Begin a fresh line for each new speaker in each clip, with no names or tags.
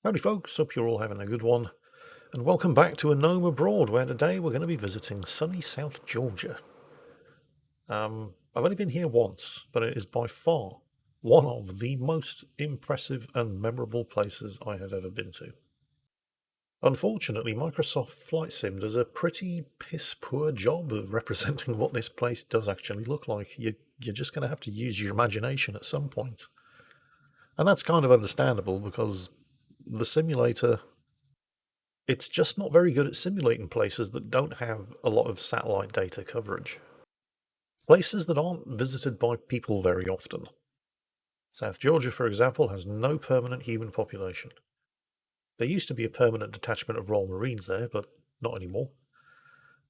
Howdy folks, hope you're all having a good one, and welcome back to A Gnome Abroad, where today we're going to be visiting sunny South Georgia. I've only been here once, but it is by far one of the most impressive and memorable places I have ever been to. Unfortunately, Microsoft Flight Sim does a pretty piss-poor job of representing what this place does actually look like. You're just going to have to use your imagination at some point. And that's kind of understandable because the simulator, it's just not very good at simulating places that don't have a lot of satellite data coverage. Places that aren't visited by people very often. South Georgia, for example, has no permanent human population. There used to be a permanent detachment of Royal Marines there, but not anymore.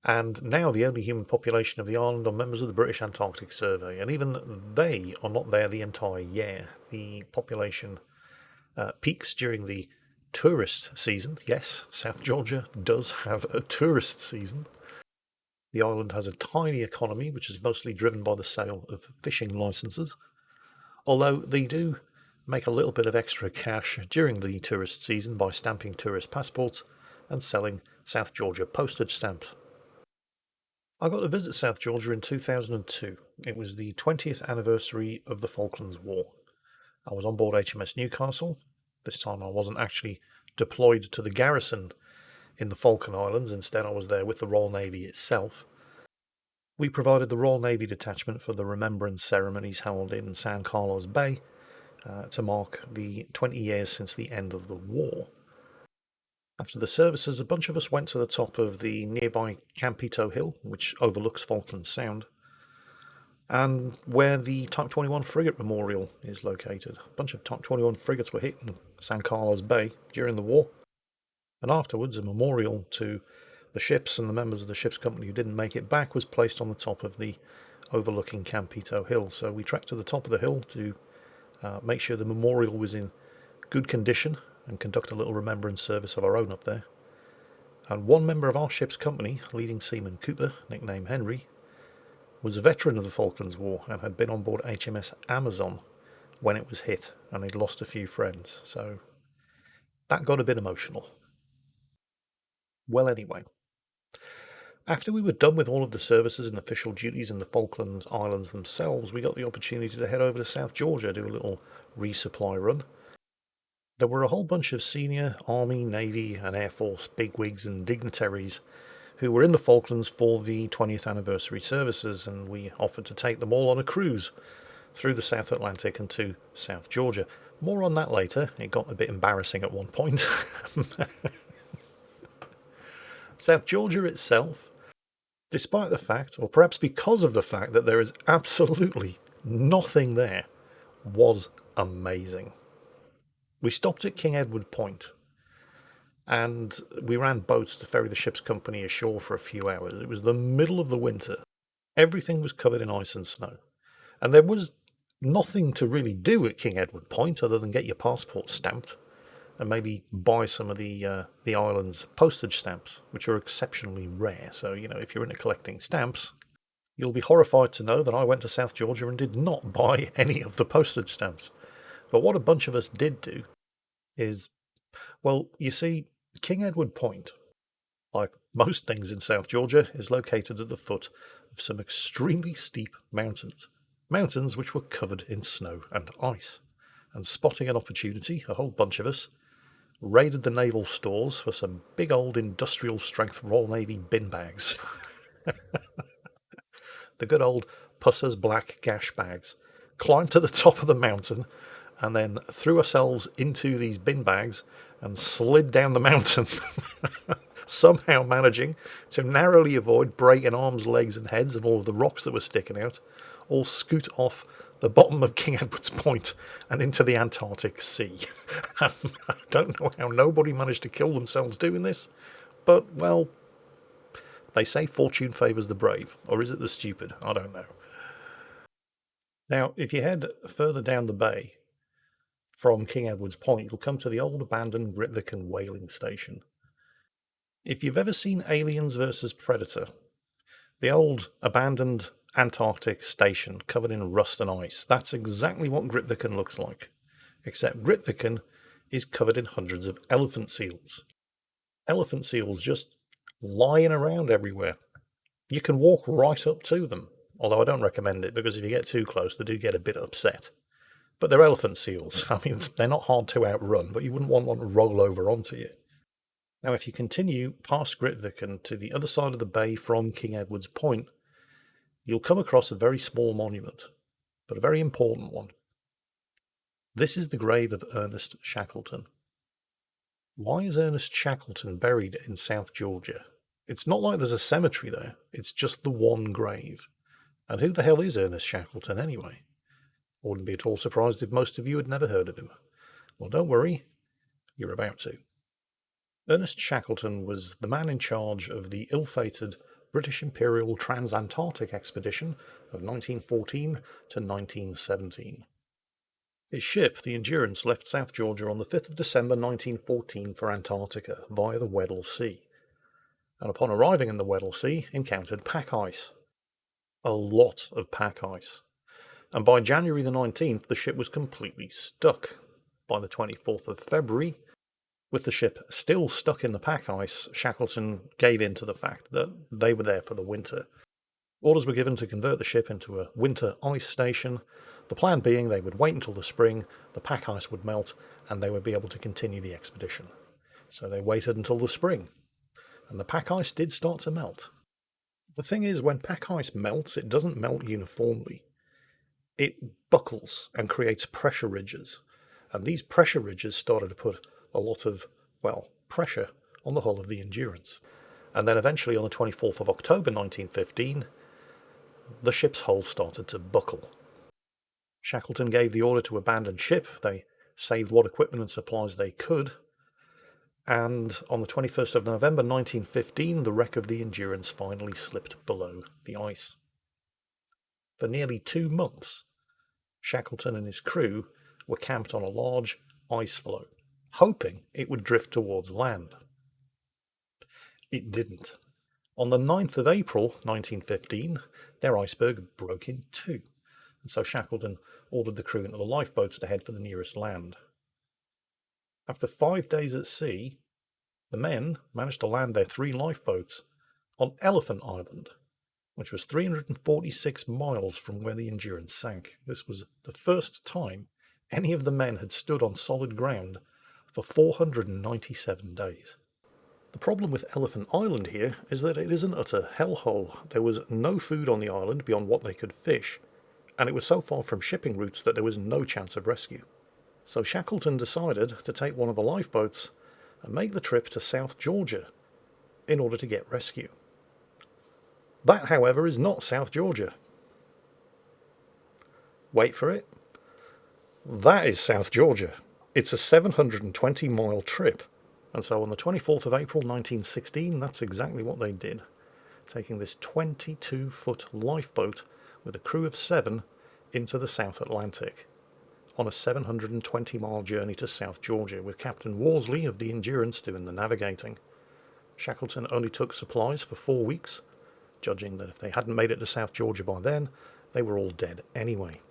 And now the only human population of the island are members of the British Antarctic Survey, and even they are not there the entire year. The population peaks during the tourist season. Yes, South Georgia does have a tourist season. The island has a tiny economy, which is mostly driven by the sale of fishing licenses, although they do make a little bit of extra cash during the tourist season by stamping tourist passports and selling South Georgia postage stamps. I got to visit South Georgia in 2002. It was the 20th anniversary of the Falklands War. I was on board HMS Newcastle. This time I wasn't actually deployed to the garrison in the Falkland Islands. Instead, I was there with the Royal Navy itself. We provided the Royal Navy detachment for the remembrance ceremonies held in San Carlos Bay to mark the 20 years since the end of the war. After the services, a bunch of us went to the top of the nearby Campito Hill, which overlooks Falkland Sound, and where the Type 21 frigate memorial is located. A bunch of Type 21 frigates were hit in San Carlos Bay during the war, and afterwards a memorial to the ships and the members of the ship's company who didn't make it back was placed on the top of the overlooking Campito Hill. So we trekked to the top of the hill to make sure the memorial was in good condition and conduct a little remembrance service of our own up there. And one member of our ship's company, leading seaman Cooper, nicknamed Henry, was a veteran of the Falklands War and had been on board HMS Amazon when it was hit, and he'd lost a few friends. So that got a bit emotional. Well, anyway, after we were done with all of the services and official duties in the Falklands Islands themselves, we got the opportunity to head over to South Georgia, do a little resupply run. There were a whole bunch of senior Army, Navy, and Air Force bigwigs and dignitaries who were in the Falklands for the 20th anniversary services, and we offered to take them all on a cruise through the South Atlantic and to South Georgia. More on that later. It got a bit embarrassing at one point. South Georgia itself, despite the fact, or perhaps because of the fact, that there is absolutely nothing there, was amazing. We stopped at King Edward Point, and we ran boats to ferry the ship's company ashore for a few hours. It was the middle of the winter. Everything was covered in ice and snow, and there was nothing to really do at King Edward Point other than get your passport stamped and maybe buy some of the island's postage stamps, which are exceptionally rare. So, if you're into collecting stamps, you'll be horrified to know that I went to South Georgia and did not buy any of the postage stamps. But what a bunch of us did do is, well, you see, King Edward Point, like most things in South Georgia, is located at the foot of some extremely steep mountains. Mountains which were covered in snow and ice. And spotting an opportunity, a whole bunch of us raided the naval stores for some big old industrial strength Royal Navy bin bags. The good old Pusser's black gash bags. Climbed to the top of the mountain and then threw ourselves into these bin bags and slid down the mountain, somehow managing to narrowly avoid breaking arms, legs, and heads and all of the rocks that were sticking out, all scoot off the bottom of King Edward's Point and into the Antarctic Sea. I don't know how nobody managed to kill themselves doing this, but, well, they say fortune favours the brave, or is it the stupid? I don't know. Now, if you head further down the bay from King Edward's Point, you'll come to the old abandoned Rivican whaling station. If you've ever seen Aliens vs. Predator, the old abandoned Antarctic station covered in rust and ice, that's exactly what Grytviken looks like. Except Grytviken is covered in hundreds of elephant seals. Elephant seals just lying around everywhere. You can walk right up to them, although I don't recommend it because if you get too close, they do get a bit upset. But they're elephant seals. I mean, they're not hard to outrun, but you wouldn't want one to roll over onto you. Now, if you continue past Grytviken to the other side of the bay from King Edward's Point, you'll come across a very small monument, but a very important one. This is the grave of Ernest Shackleton. Why is Ernest Shackleton buried in South Georgia? It's not like there's a cemetery there, it's just the one grave. And who the hell is Ernest Shackleton anyway? I wouldn't be at all surprised if most of you had never heard of him. Well, don't worry, you're about to. Ernest Shackleton was the man in charge of the ill-fated British Imperial Transantarctic Expedition of 1914 to 1917. His ship, the Endurance, left South Georgia on the 5th of December 1914 for Antarctica via the Weddell Sea, and upon arriving in the Weddell Sea, encountered pack ice. A lot of pack ice. And by January the 19th, the ship was completely stuck. By the 24th of February, with the ship still stuck in the pack ice, Shackleton gave in to the fact that they were there for the winter. Orders were given to convert the ship into a winter ice station, the plan being they would wait until the spring, the pack ice would melt, and they would be able to continue the expedition. So they waited until the spring, and the pack ice did start to melt. The thing is, when pack ice melts, it doesn't melt uniformly. It buckles and creates pressure ridges, and these pressure ridges started to put a lot of, pressure on the hull of the Endurance. And then eventually on the 24th of October 1915, the ship's hull started to buckle. Shackleton gave the order to abandon ship. They saved what equipment and supplies they could. And on the 21st of November 1915, the wreck of the Endurance finally slipped below the ice. For nearly 2 months, Shackleton and his crew were camped on a large ice floe, hoping it would drift towards land. It didn't. On the 9th of April 1915, their iceberg broke in two, and so Shackleton ordered the crew into the lifeboats to head for the nearest land. After 5 days at sea, the men managed to land their 3 lifeboats on Elephant Island, which was 346 miles from where the Endurance sank. This was the first time any of the men had stood on solid ground for 497 days. The problem with Elephant Island here is that it is an utter hellhole. There was no food on the island beyond what they could fish, and it was so far from shipping routes that there was no chance of rescue. So Shackleton decided to take one of the lifeboats and make the trip to South Georgia in order to get rescue. That, however, is not South Georgia. Wait for it. That is South Georgia. It's a 720-mile trip. And so on the 24th of April 1916, that's exactly what they did, taking this 22-foot lifeboat with a crew of 7 into the South Atlantic on a 720-mile journey to South Georgia, with Captain Worsley of the Endurance doing the navigating. Shackleton only took supplies for 4 weeks, judging that if they hadn't made it to South Georgia by then, they were all dead anyway.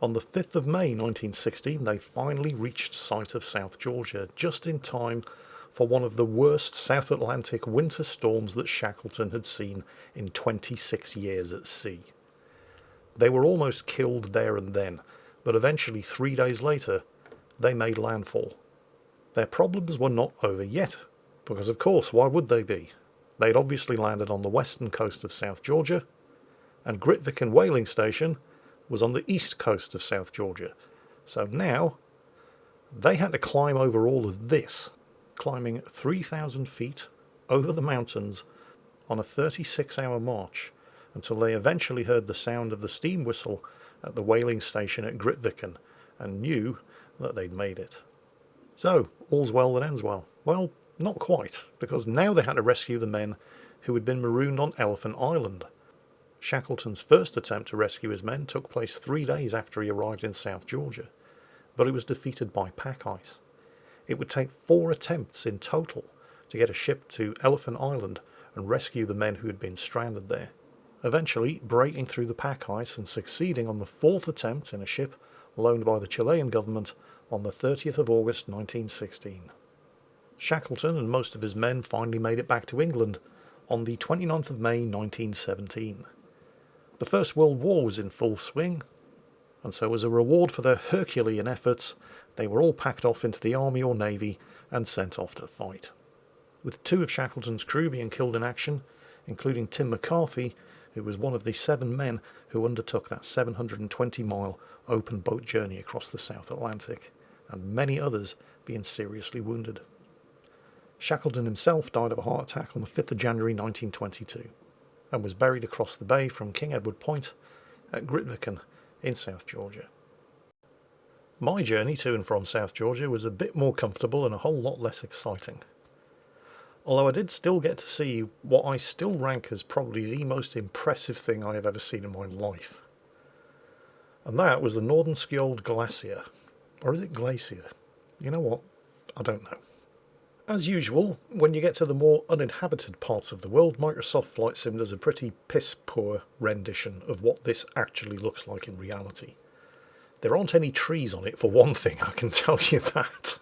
On the 5th of May 1916, they finally reached sight of South Georgia, just in time for one of the worst South Atlantic winter storms that Shackleton had seen in 26 years at sea. They were almost killed there and then, but eventually 3 days later, they made landfall. Their problems were not over yet, because of course, why would they be? They'd obviously landed on the western coast of South Georgia, and Grytviken whaling station was on the east coast of South Georgia. So now, they had to climb over all of this, climbing 3,000 feet over the mountains on a 36-hour march, until they eventually heard the sound of the steam whistle at the whaling station at Grytviken and knew that they'd made it. So, all's well that ends well. Well, not quite, because now they had to rescue the men who had been marooned on Elephant Island. Shackleton's first attempt to rescue his men took place 3 days after he arrived in South Georgia, but it was defeated by pack ice. It would take 4 attempts in total to get a ship to Elephant Island and rescue the men who had been stranded there. Eventually, breaking through the pack ice and succeeding on the 4th attempt in a ship loaned by the Chilean government, on the 30th of August 1916. Shackleton and most of his men finally made it back to England on the 29th of May 1917. The First World War was in full swing, and so as a reward for their Herculean efforts, they were all packed off into the Army or Navy and sent off to fight. With 2 of Shackleton's crew being killed in action, including Tim McCarthy, who was one of the 7 men who undertook that 720-mile open boat journey across the South Atlantic, and many others being seriously wounded. Shackleton himself died of a heart attack on the 5th of January 1922, and was buried across the bay from King Edward Point at Rivican in South Georgia. My journey to and from South Georgia was a bit more comfortable and a whole lot less exciting. Although I did still get to see what I still rank as probably the most impressive thing I have ever seen in my life. And that was the Northern Skjold Glacier. Or is it Glacier? You know what? I don't know. As usual, when you get to the more uninhabited parts of the world, Microsoft Flight Sim does a pretty piss-poor rendition of what this actually looks like in reality. There aren't any trees on it, for one thing, I can tell you that.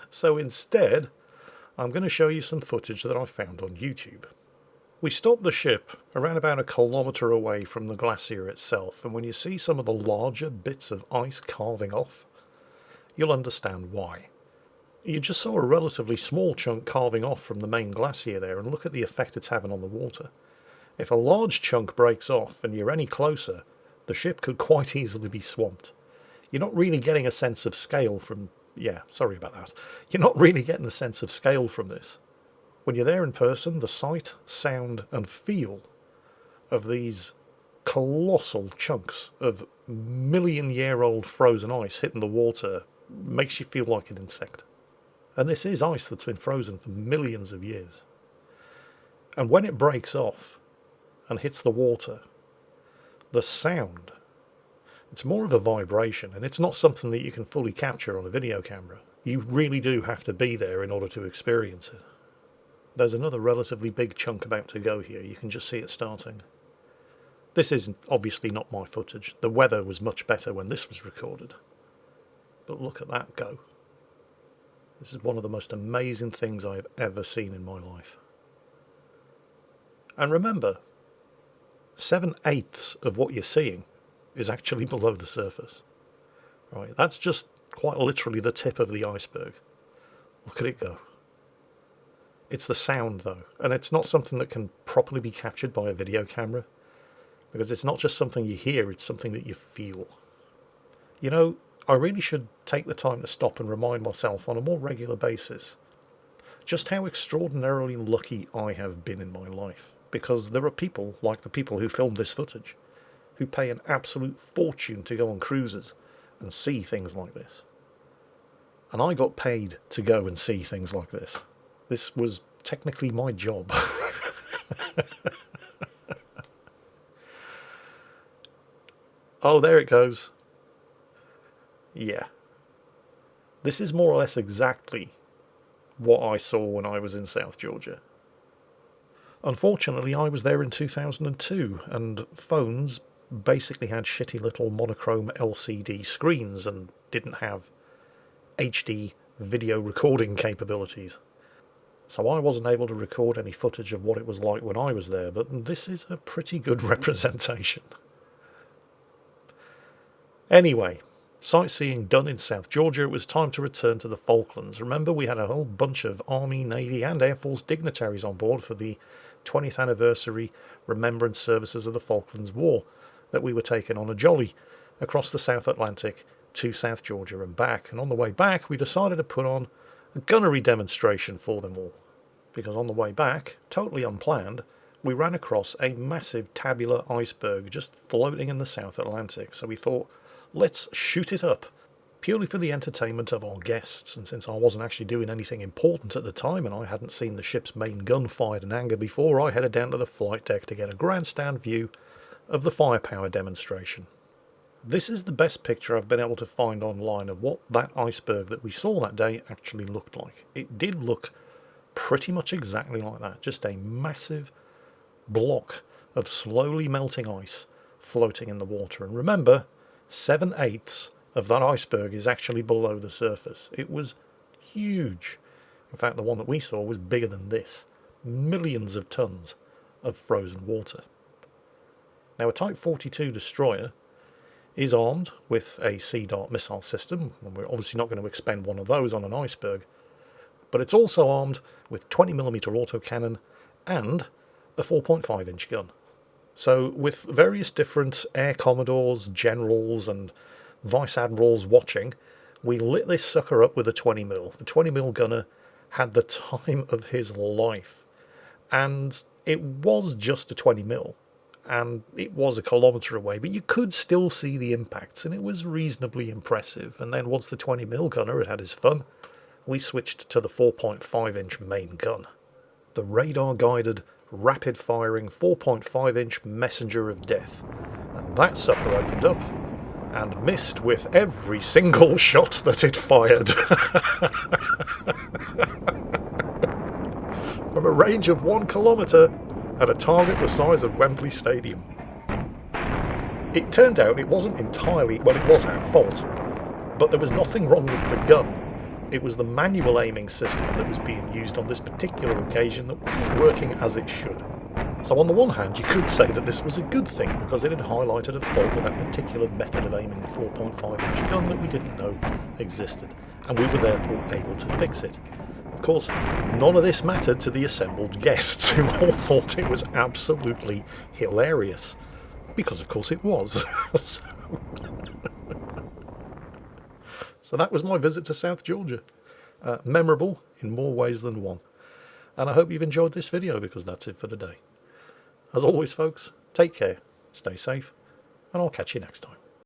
So instead, I'm going to show you some footage that I found on YouTube. We stopped the ship around about 1 kilometre away from the glacier itself, and when you see some of the larger bits of ice carving off, you'll understand why. You just saw a relatively small chunk carving off from the main glacier there, and look at the effect it's having on the water. If a large chunk breaks off and you're any closer, the ship could quite easily be swamped. You're not really getting a sense of scale from... Yeah, sorry about that. You're not really getting a sense of scale from this. When you're there in person, the sight, sound and feel of these colossal chunks of million-year-old frozen ice hitting the water makes you feel like an insect. And this is ice that's been frozen for millions of years. And when it breaks off and hits the water, the sound, it's more of a vibration, and it's not something that you can fully capture on a video camera. You really do have to be there in order to experience it. There's another relatively big chunk about to go here. You can just see it starting. This is obviously not my footage. The weather was much better when this was recorded. But look at that go. This is one of the most amazing things I have ever seen in my life. And remember, 7/8 of what you're seeing is actually below the surface. Right, that's just quite literally the tip of the iceberg. Look at it go. It's the sound though, and it's not something that can properly be captured by a video camera, because it's not just something you hear, it's something that you feel. You know, I really should take the time to stop and remind myself on a more regular basis just how extraordinarily lucky I have been in my life, because there are people, like the people who filmed this footage, who pay an absolute fortune to go on cruises and see things like this. And I got paid to go and see things like this. This was technically my job. Oh, there it goes. Yeah. This is more or less exactly what I saw when I was in South Georgia. Unfortunately, I was there in 2002, and phones basically had shitty little monochrome LCD screens and didn't have HD video recording capabilities. So I wasn't able to record any footage of what it was like when I was there, but this is a pretty good representation. Anyway, sightseeing done in South Georgia, it was time to return to the Falklands. Remember, we had a whole bunch of Army, Navy and Air Force dignitaries on board for the 20th anniversary Remembrance Services of the Falklands War that we were taking on a jolly across the South Atlantic to South Georgia and back. And on the way back, we decided to put on a gunnery demonstration for them all. Because on the way back, totally unplanned, we ran across a massive tabular iceberg just floating in the South Atlantic. So we thought, let's shoot it up, purely for the entertainment of our guests. And since I wasn't actually doing anything important at the time and I hadn't seen the ship's main gun fired in anger before, I headed down to the flight deck to get a grandstand view of the firepower demonstration. This is the best picture I've been able to find online of what that iceberg that we saw that day actually looked like. It did look pretty much exactly like that, just a massive block of slowly melting ice floating in the water. And remember, 7/8 of that iceberg is actually below the surface. It was huge. In fact, the one that we saw was bigger than this. Millions of tons of frozen water. Now, a Type 42 destroyer is armed with a Sea Dart missile system, and we're obviously not going to expend one of those on an iceberg, but it's also armed with 20mm autocannon and a 4.5-inch gun. So with various different Air Commodores, Generals and Vice Admirals watching, we lit this sucker up with a 20mm. The 20mm gunner had the time of his life, and it was just a 20mm, and it was a kilometre away, but you could still see the impacts, and it was reasonably impressive. And then once the 20mm gunner had his fun, we switched to the 4.5-inch main gun. The radar-guided, rapid-firing 4.5-inch messenger of death. And that sucker opened up and missed with every single shot that it fired. From a range of 1 kilometre at a target the size of Wembley Stadium. It turned out it wasn't entirely, well, it was our fault, but there was nothing wrong with the gun. It was the manual aiming system that was being used on this particular occasion that wasn't working as it should. So on the one hand, you could say that this was a good thing, because it had highlighted a fault with that particular method of aiming the 4.5-inch gun that we didn't know existed, and we were therefore able to fix it. Of course, none of this mattered to the assembled guests, who all thought it was absolutely hilarious. Because of course it was. So that was my visit to South Georgia. Memorable in more ways than one. And I hope you've enjoyed this video, because that's it for today. As always, folks, take care, stay safe, and I'll catch you next time.